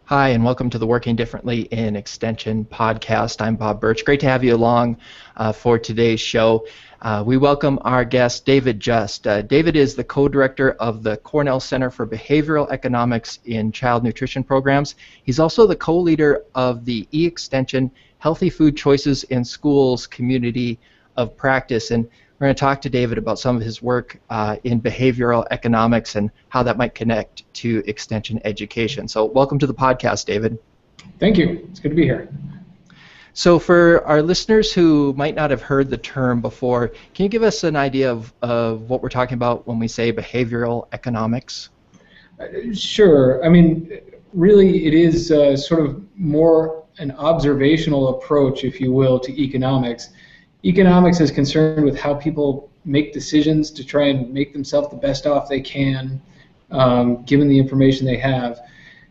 Hi, and welcome to the Working Differently in Extension podcast. I'm Bob Birch. Great to have you along for today's show. We welcome our guest, David Just. David is the co-director of the Cornell Center for Behavioral Economics in Child Nutrition Programs. He's also the co-leader of the E-Extension Healthy Food Choices in Schools Community of Practice. And we're going to talk to David about some of his work in behavioral economics and how that might connect to extension education. So welcome to the podcast, David. Thank you. It's good to be here. So for our listeners who might not have heard the term before, can you give us an idea of what we're talking about when we say behavioral economics? Sure. I mean, really it is sort of more an observational approach, if you will, to economics. Economics is concerned with how people make decisions to try and make themselves the best off they can, given the information they have.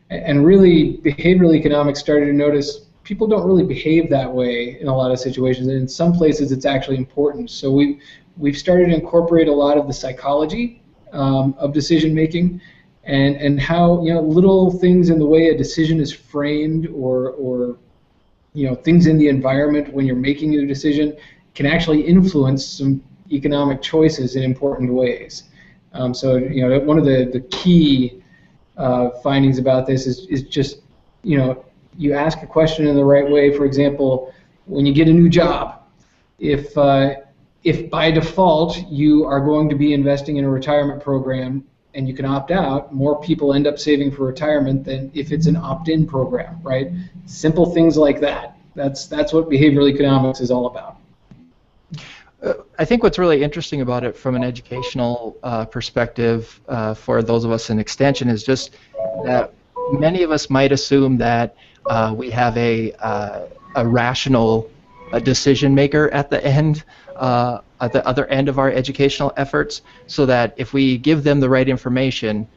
And really, behavioral economics started to notice people don't really behave that way in a lot of situations, and in some places it's actually important. So we've started to incorporate a lot of the psychology of decision making, and how little things in the way a decision is framed, or things in the environment when you're making a decision can actually influence some economic choices in important ways. So one of the key findings about this is just you ask a question in the right way. For example, when you get a new job, if by default you are going to be investing in a retirement program and you can opt out, more people end up saving for retirement than if it's an opt-in program, right? Simple things like that. That's what behavioral economics is all about. I think what's really interesting about it from an educational perspective for those of us in Extension is just that many of us might assume that we have a rational decision maker at the end, at the other end of our educational efforts, so that if we give them the right information,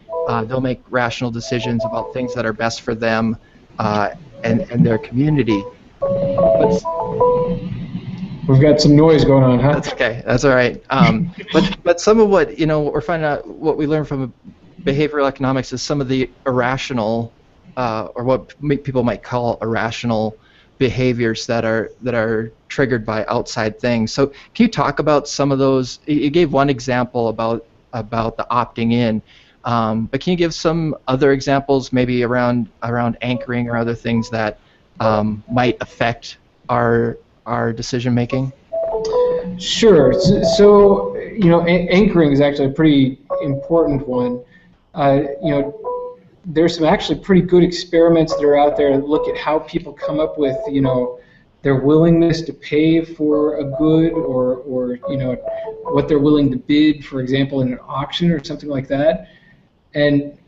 they'll make rational decisions about things that are best for them and their community. We've got some noise going on, huh? That's okay. That's all right. But some of what we're finding out, what we learn from behavioral economics is some of the irrational, or what people might call irrational behaviors that are triggered by outside things. So can you talk about some of those? You gave one example about the opting in, but can you give some other examples, maybe around anchoring or other things that might affect our decision making? Sure. So anchoring is actually a pretty important one. There's some actually pretty good experiments that are out there that look at how people come up with their willingness to pay for a good, or what they're willing to bid, for example, in an auction or something like that. And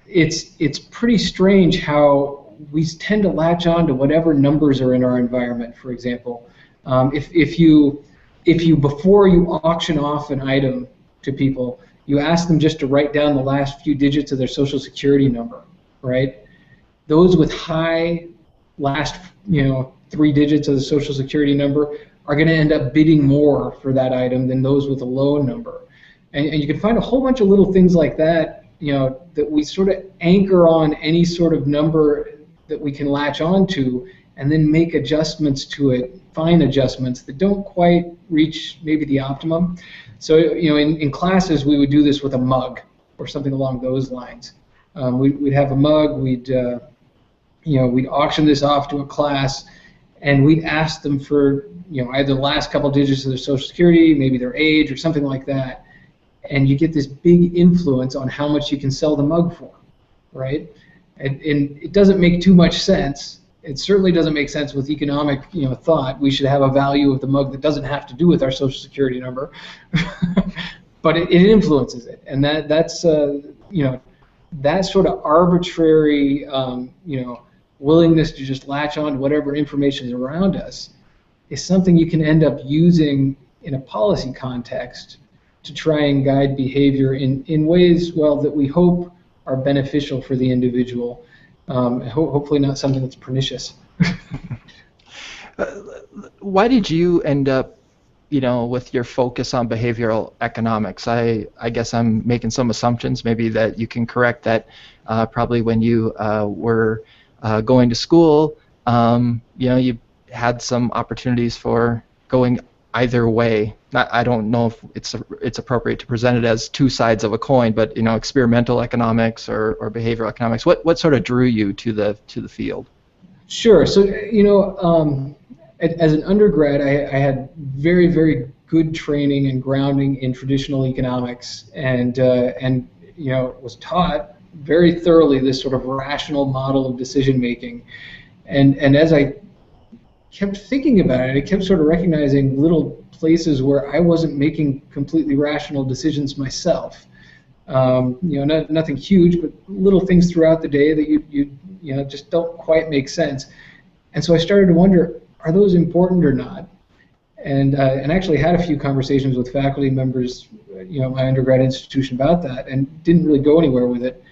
it's pretty strange how we tend to latch on to whatever numbers are in our environment. For example, if you before you auction off an item to people, you ask them just to write down the last few digits of their social security number, right? Those with high last 3 digits of the social security number are going to end up bidding more for that item than those with a low number. And you can find a whole bunch of little things like that, that we sort of anchor on any sort of number that we can latch on to, and then make adjustments to it, fine adjustments that don't quite reach maybe the optimum. So in classes we would do this with a mug or something along those lines. We'd have a mug, we'd auction this off to a class, and we'd ask them for either the last couple digits of their social security, maybe their age or something like that, and you get this big influence on how much you can sell the mug for, right? And it doesn't make too much sense. It certainly doesn't make sense with economic thought. We should have a value of the mug that doesn't have to do with our social security number, but it influences it, and that's that sort of arbitrary willingness to just latch on to whatever information is around us is something you can end up using in a policy context to try and guide behavior in ways, that we hope are beneficial for the individual. Hopefully not something that's pernicious. Why did you end up with your focus on behavioral economics, I guess I'm making some assumptions, maybe that you can correct that. Probably when you were going to school, you had some opportunities for going either way. I don't know if it's appropriate to present it as two sides of a coin, but experimental economics or behavioral economics. What sort of drew you to the field? Sure. So, as an undergrad, I had very, very good training and grounding in traditional economics, and was taught very thoroughly this sort of rational model of decision making. And as I kept thinking about it, I kept sort of recognizing little places where I wasn't making completely rational decisions myself. Nothing huge, but little things throughout the day that you just don't quite make sense. And so I started to wonder, are those important or not? And actually had a few conversations with faculty members, my undergrad institution about that, and didn't really go anywhere with it.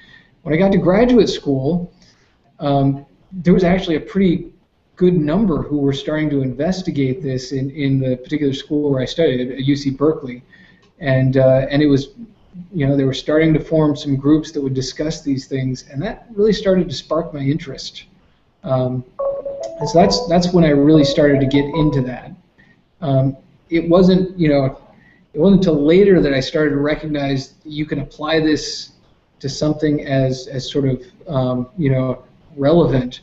When I got to graduate school, there was actually a pretty good number who were starting to investigate this in the particular school where I studied at UC Berkeley, and it was, they were starting to form some groups that would discuss these things, and that really started to spark my interest. And so that's when I really started to get into that. It wasn't until later that I started to recognize that you can apply this to something as sort of relevant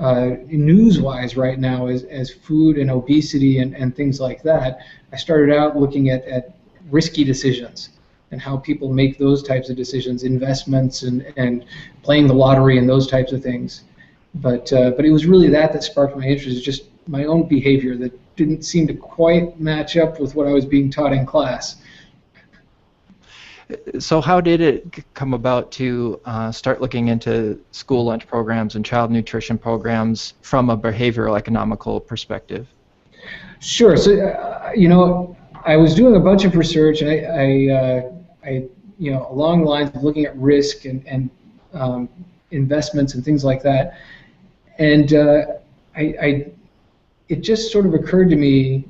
news-wise right now as food and obesity and things like that. I started out looking at risky decisions and how people make those types of decisions, investments and playing the lottery and those types of things. But it was really that sparked my interest, just my own behavior that didn't seem to quite match up with what I was being taught in class. So how did it come about to start looking into school lunch programs and child nutrition programs from a behavioral economical perspective? Sure. So, I was doing a bunch of research, and I along the lines of looking at risk and investments and things like that. And it just sort of occurred to me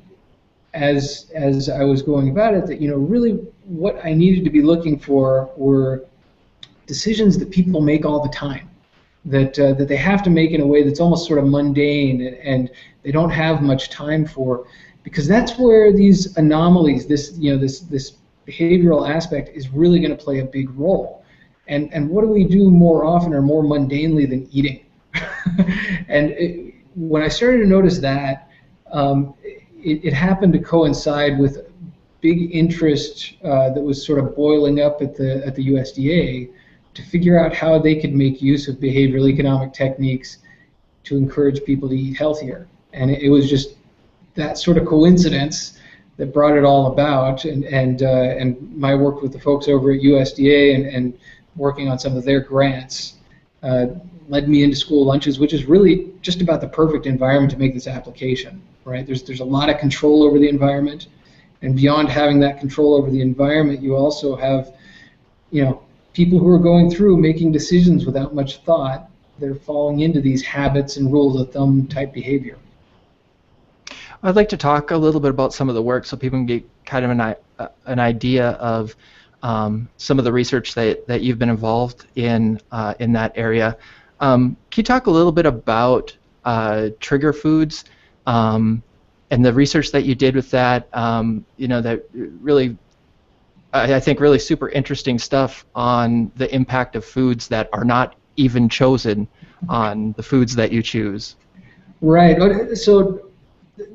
as I was going about it that really what I needed to be looking for were decisions that people make all the time, that they have to make in a way that's almost sort of mundane and they don't have much time for, because that's where these anomalies, this behavioral aspect is really going to play a big role. And what do we do more often or more mundanely than eating? And when I started to notice that, it happened to coincide with big interest that was sort of boiling up at the USDA to figure out how they could make use of behavioral economic techniques to encourage people to eat healthier. And it was just that sort of coincidence that brought it all about, and my work with the folks over at USDA and working on some of their grants led me into school lunches, which is really just about the perfect environment to make this application, right? There's a lot of control over the environment, and beyond having that control over the environment, you also have, people who are going through making decisions without much thought. They're falling into these habits and rules of thumb type behavior. I'd like to talk a little bit about some of the work so people can get kind of an idea of some of the research that you've been involved in that area. Can you talk a little bit about trigger foods and the research that you did with that? That really, I think, really super interesting stuff on the impact of foods that are not even chosen on the foods that you choose. Right. So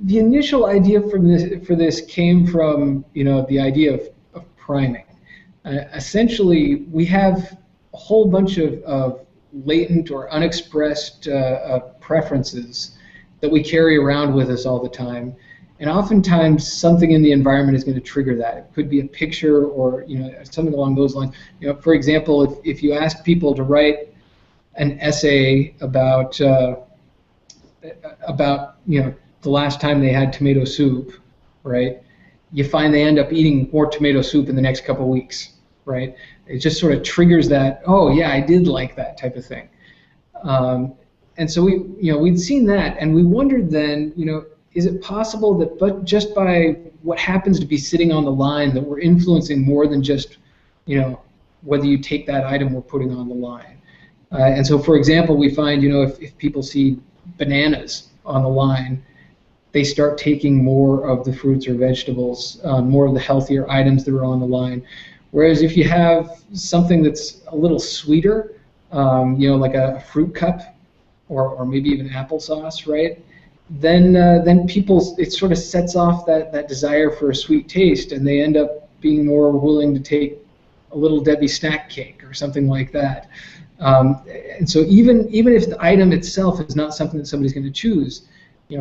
the initial idea for this came from the idea of priming. Essentially, we have a whole bunch of latent or unexpressed preferences that we carry around with us all the time, and oftentimes something in the environment is going to trigger that. It could be a picture or something along those lines. For example, if you ask people to write an essay about the last time they had tomato soup, right? You find they end up eating more tomato soup in the next couple of weeks, right? It just sort of triggers that, oh yeah, I did like that type of thing. And so we'd seen that, and we wondered then, is it possible that just by what happens to be sitting on the line that we're influencing more than just, whether you take that item we're putting on the line? And so, for example, we find, if people see bananas on the line, they start taking more of the fruits or vegetables, more of the healthier items that are on the line. Whereas if you have something that's a little sweeter, like a fruit cup or maybe even applesauce, right? Then people, it sort of sets off that desire for a sweet taste, and they end up being more willing to take a Little Debbie snack cake or something like that. And so even if the item itself is not something that somebody's going to choose,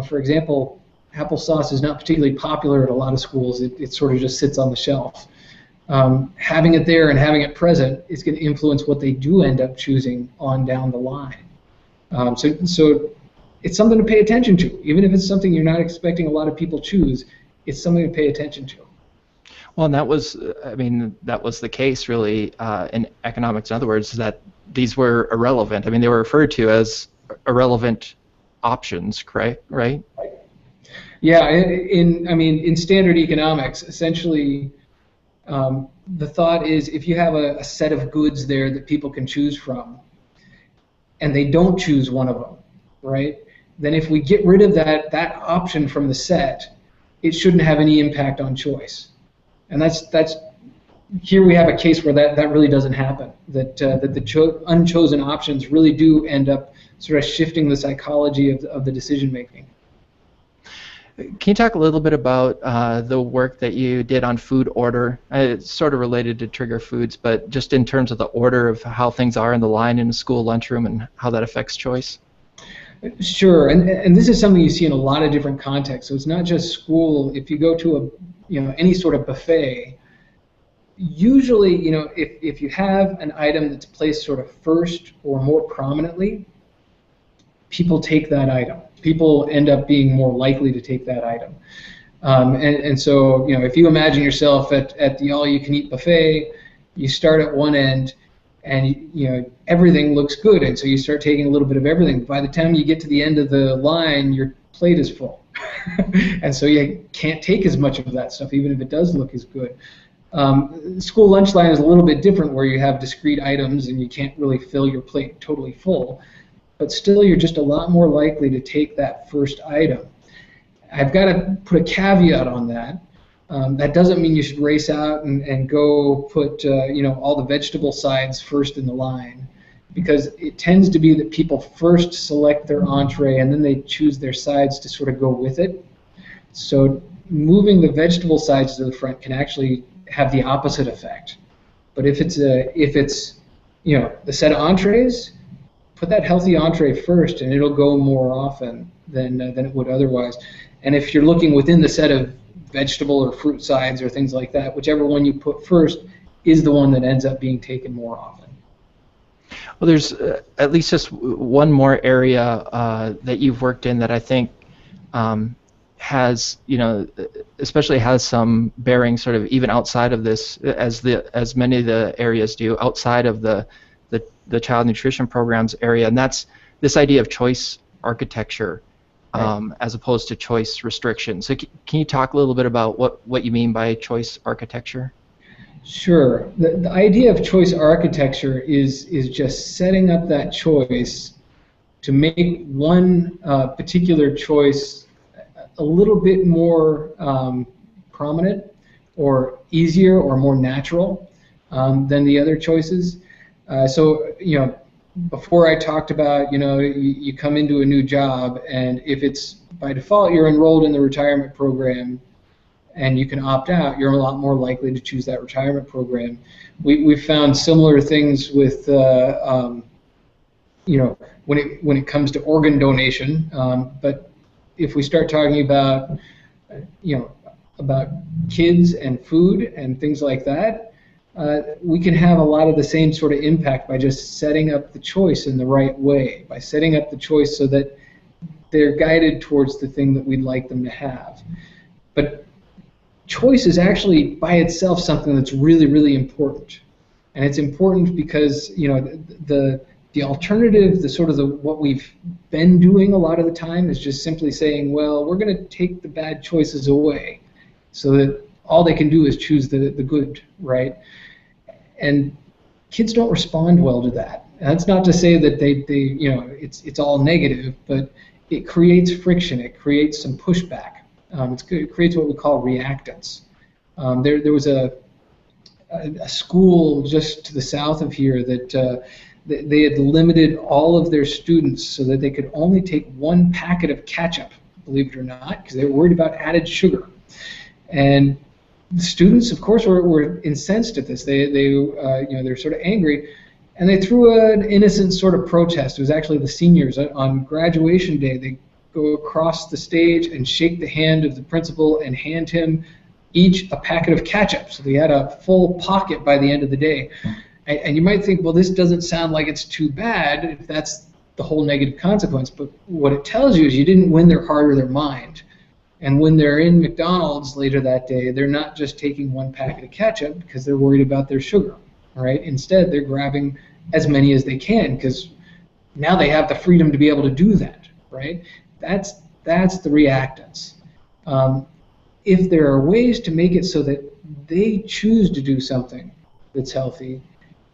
for example, applesauce is not particularly popular at a lot of schools. It sort of just sits on the shelf. Having it there and having it present is going to influence what they do end up choosing on down the line. So it's something to pay attention to. Even if it's something you're not expecting a lot of people choose, it's something to pay attention to. Well, and that was the case really in economics. In other words, that these were irrelevant. I mean, they were referred to as irrelevant options, right? Yeah, in standard economics, essentially, the thought is if you have a set of goods there that people can choose from, and they don't choose one of them, right? Then if we get rid of that option from the set, it shouldn't have any impact on choice. And that's here we have a case where that really doesn't happen. That the unchosen options really do end up sort of shifting the psychology of the decision making. Can you talk a little bit about the work that you did on food order? It's sort of related to trigger foods, but just in terms of the order of how things are in the line in the school lunchroom and how that affects choice? Sure, and this is something you see in a lot of different contexts. So it's not just school. If you go to any sort of buffet, usually if you have an item that's placed sort of first or more prominently, people take that item. People end up being more likely to take that item. And so, if you imagine yourself at the all-you-can-eat buffet, you start at one end, and everything looks good, and so you start taking a little bit of everything. By the time you get to the end of the line, your plate is full, and so you can't take as much of that stuff, even if it does look as good. School lunch line is a little bit different, where you have discrete items, and you can't really fill your plate totally full. But still, you're just a lot more likely to take that first item. I've got to put a caveat on that. That doesn't mean you should race out and go put all the vegetable sides first in the line, because it tends to be that people first select their entree and then they choose their sides to sort of go with it. So moving the vegetable sides to the front can actually have the opposite effect. But if it's the set of entrees, put that healthy entree first, and it'll go more often than it would otherwise. And if you're looking within the set of vegetable or fruit sides or things like that, whichever one you put first is the one that ends up being taken more often. Well, there's at least just one more area that you've worked in that I think has, especially has some bearing sort of even outside of this, as many of the areas do, outside of the child nutrition programs area, and that's this idea of choice architecture, as opposed to choice restriction. So can you talk a little bit about what you mean by choice architecture? Sure. The idea of choice architecture is just setting up that choice to make one particular choice a little bit more prominent or easier or more natural than the other choices. So, before I talked about, you come into a new job, and if it's by default you're enrolled in the retirement program and you can opt out, you're a lot more likely to choose that retirement program. We've found similar things with, when it comes to organ donation, but if we start talking about, about kids and food and things like that, we can have a lot of the same sort of impact by just setting up the choice in the right way, by setting up the choice so that they're guided towards the thing that we'd like them to have. But choice is actually by itself something that's really, really important. And it's important because the the alternative, what we've been doing a lot of the time, is just simply saying, well, we're going to take the bad choices away, so that all they can do is choose the good, right? And kids don't respond well to that. And that's not to say that they it's all negative, but it creates friction. It creates some pushback. It creates what we call reactance. There was a school just to the south of here that they had limited all of their students so that they could only take one packet of ketchup, believe it or not, because they were worried about added sugar. And the students, of course, were incensed at this. They're sort of angry, and they threw an innocent sort of protest. It was actually the seniors on graduation day. They go across the stage and shake the hand of the principal and hand him each a packet of ketchup. So they had a full pocket by the end of the day. And you might think, well, this doesn't sound like it's too bad if that's the whole negative consequence. But what it tells you is you didn't win their heart or their mind. And when they're in McDonald's later that day, they're not just taking one packet of ketchup because they're worried about their sugar, right? Instead, they're grabbing as many as they can because now they have the freedom to be able to do that, right? That's the reactance. If there are ways to make it so that they choose to do something that's healthy,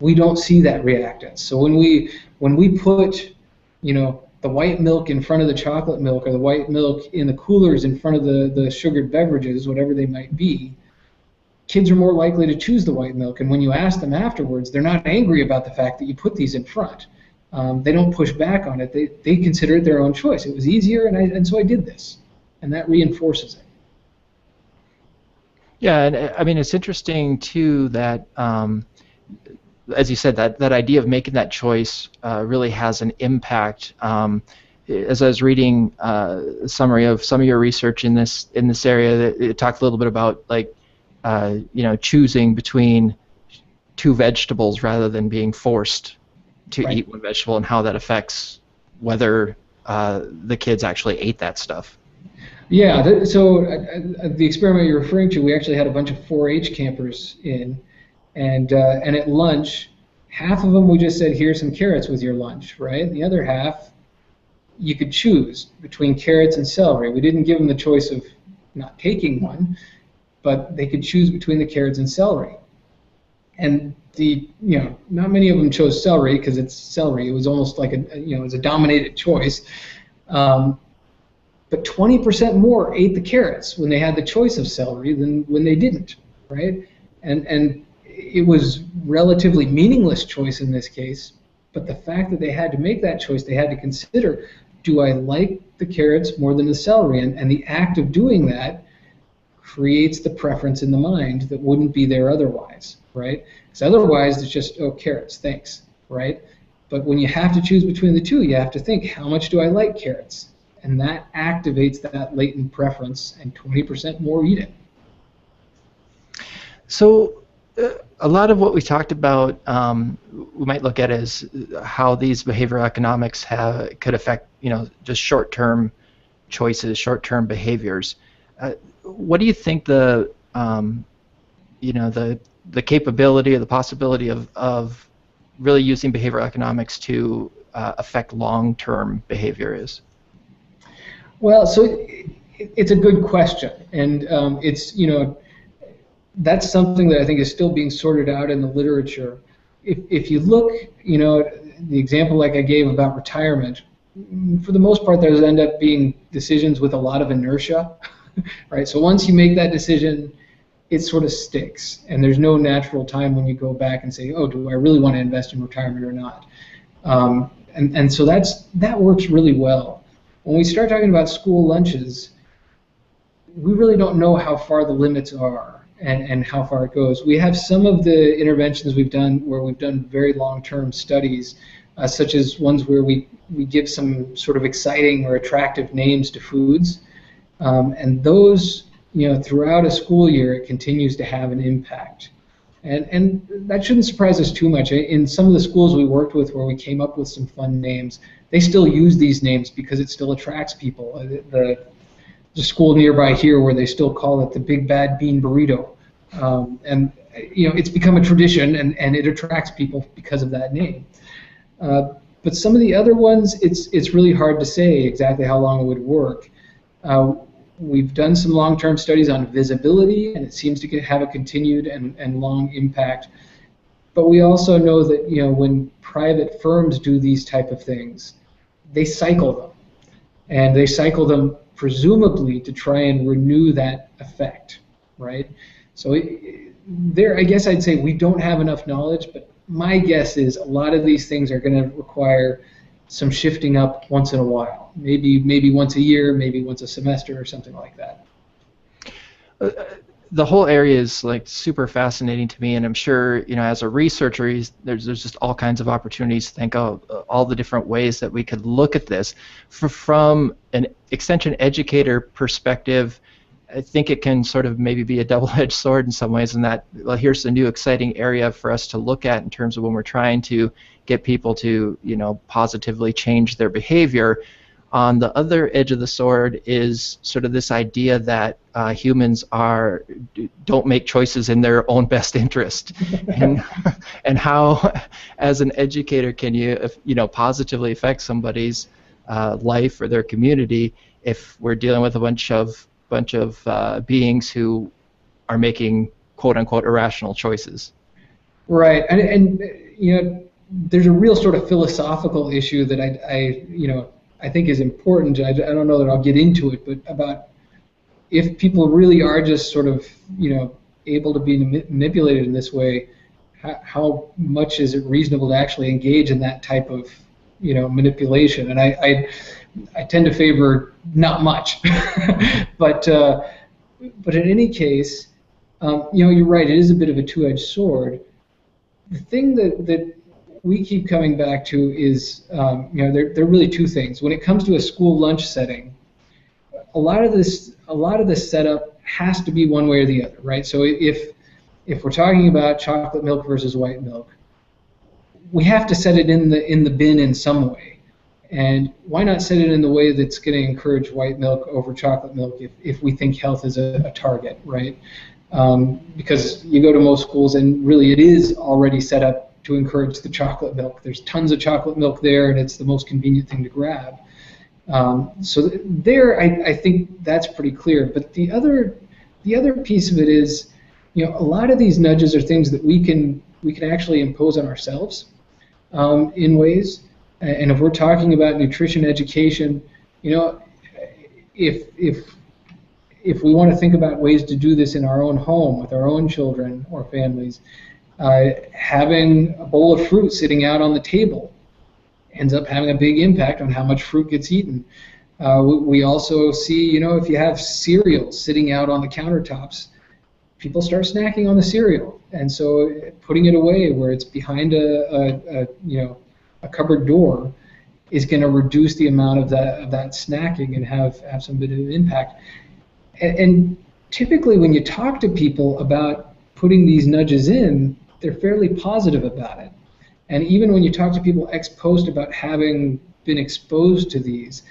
we don't see that reactance. So when we put, the white milk in front of the chocolate milk, or the white milk in the coolers in front of the sugared beverages, whatever they might be, kids are more likely to choose the white milk. And when you ask them afterwards, they're not angry about the fact that you put these in front. They don't push back on it. They consider it their own choice. It was easier, and so I did this. And that reinforces it. Yeah, and I mean, it's interesting, too, that, as you said, that idea of making that choice really has an impact. As I was reading a summary of some of your research in this area, it talked a little bit about, like, choosing between two vegetables rather than being forced to eat one vegetable, and how that affects whether the kids actually ate that stuff. Yeah, so the experiment you're referring to, we actually had a bunch of 4-H campers in, and at lunch, half of them we just said, here's some carrots with your lunch, right? And the other half, you could choose between carrots and celery. We didn't give them the choice of not taking one, but they could choose between the carrots and celery. And not many of them chose celery because it's celery. It was almost like it was a dominated choice. But 20% more ate the carrots when they had the choice of celery than when they didn't, right? And it was relatively meaningless choice in this case, but the fact that they had to make that choice, they had to consider, do I like the carrots more than the celery? And the act of doing that creates the preference in the mind that wouldn't be there otherwise, right? Because otherwise it's just, oh, carrots, thanks, right? But when you have to choose between the two, you have to think, how much do I like carrots? And that activates that latent preference, and 20% more eat it. So a lot of what we talked about, we might look at as how these behavioral economics could affect, just short-term choices, short-term behaviors. What do you think the capability or the possibility of really using behavioral economics to affect long-term behavior is? Well, so it's a good question, and that's something that I think is still being sorted out in the literature. If you look, the example like I gave about retirement, for the most part, those end up being decisions with a lot of inertia, right? So once you make that decision, it sort of sticks, and there's no natural time when you go back and say, oh, do I really want to invest in retirement or not? And so that works really well. When we start talking about school lunches, we really don't know how far the limits are and how far it goes. We have some of the interventions we've done where we've done very long-term studies, such as ones where we give some sort of exciting or attractive names to foods. And those, throughout a school year, it continues to have an impact. And that shouldn't surprise us too much. In some of the schools we worked with where we came up with some fun names, they still use these names because it still attracts people. The school nearby here where they still call it the Big Bad Bean Burrito. It's become a tradition, and it attracts people because of that name. But But some of the other ones, it's really hard to say exactly how long it would work. We've done some long-term studies on visibility, and it seems to have a continued and long impact. But we also know that when private firms do these type of things, they cycle them, and they cycle them presumably to try and renew that effect, right? So there, I guess I'd say we don't have enough knowledge, but my guess is a lot of these things are going to require some shifting up once in a while, maybe once a year, maybe once a semester, or something like that. The whole area is like super fascinating to me, and I'm sure as a researcher, there's just all kinds of opportunities to think of all the different ways that we could look at this. From an extension educator perspective, I think it can sort of maybe be a double-edged sword in some ways, in that, well, here's a new exciting area for us to look at in terms of when we're trying to get people to positively change their behavior. On the other edge of the sword is sort of this idea that humans don't make choices in their own best interest, and how, as an educator, can you positively affect somebody's life or their community if we're dealing with a bunch of beings who are making quote unquote irrational choices. Right, and there's a real sort of philosophical issue that I think is important. I don't know that I'll get into it, but about if people really are just sort of able to be manipulated in this way, how much is it reasonable to actually engage in that type of manipulation? And I tend to favor not much, but in any case, you're right. It is a bit of a two-edged sword. The thing that we keep coming back to is, there are really two things. When it comes to a school lunch setting, a lot of this setup has to be one way or the other, right? So if we're talking about chocolate milk versus white milk, we have to set it in the bin in some way. And why not set it in the way that's going to encourage white milk over chocolate milk if we think health is a target, right? Because you go to most schools and really it is already set up to encourage the chocolate milk. There's tons of chocolate milk there, and it's the most convenient thing to grab. So there, I think that's pretty clear. But the other piece of it is, a lot of these nudges are things that we can actually impose on ourselves in ways. And if we're talking about nutrition education, if we want to think about ways to do this in our own home with our own children or families, having a bowl of fruit sitting out on the table ends up having a big impact on how much fruit gets eaten. We also see, if you have cereal sitting out on the countertops, people start snacking on the cereal, and so putting it away where it's behind a cupboard door is going to reduce the amount of that snacking and have some bit of an impact. And typically when you talk to people about putting these nudges in, they're fairly positive about it. And even when you talk to people ex post about having been exposed to these,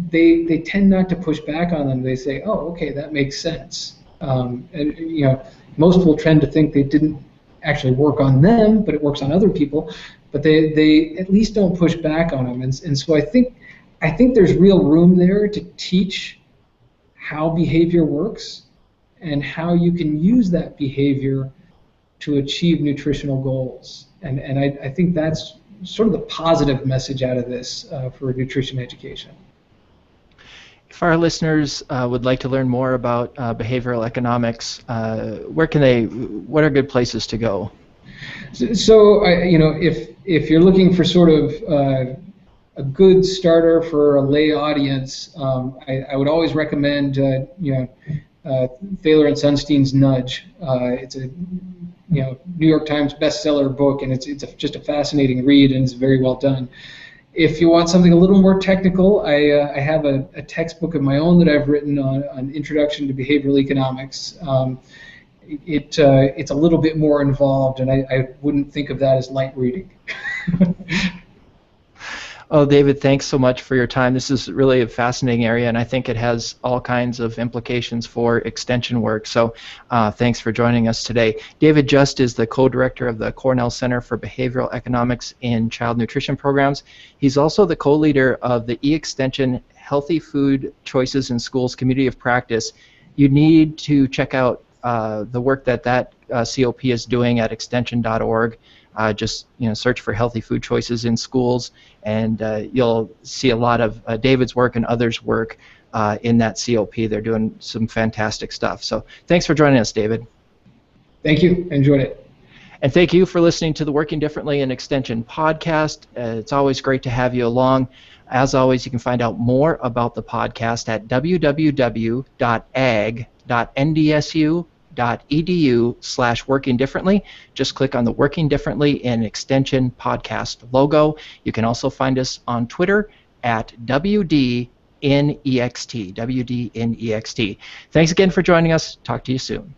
they tend not to push back on them. They say, oh, okay, that makes sense. And most will tend to think they didn't actually work on them, but it works on other people. But they at least don't push back on them. And so I think there's real room there to teach how behavior works and how you can use that behavior to achieve nutritional goals. And I think that's sort of the positive message out of this for nutrition education. If our listeners would like to learn more about behavioral economics, what are good places to go? So if you're looking for sort of a good starter for a lay audience, I would always recommend Thaler and Sunstein's Nudge. It's a New York Times bestseller book, and it's just a fascinating read, and it's very well done. If you want something a little more technical, I have a textbook of my own that I've written on Introduction to Behavioral Economics. It's a little bit more involved, and I wouldn't think of that as light reading. Oh, David, thanks so much for your time. This is really a fascinating area, and I think it has all kinds of implications for extension work. So thanks for joining us today. David Just is the co-director of the Cornell Center for Behavioral Economics in Child Nutrition Programs. He's also the co-leader of the e-extension Healthy Food Choices in Schools Community of Practice. You need to check out the work that COP is doing at extension.org. Just search for healthy food choices in schools, and you'll see a lot of David's work and others' work in that COP. They're doing some fantastic stuff. So thanks for joining us, David. Thank you. Enjoyed it. And thank you for listening to the Working Differently in Extension podcast. It's always great to have you along. As always, you can find out more about the podcast at www.ag.ndsu.edu/working differently. Just click on the Working Differently in Extension podcast logo. You can also find us on Twitter at WDNEXT. WDNEXT. Thanks again for joining us. Talk to you soon.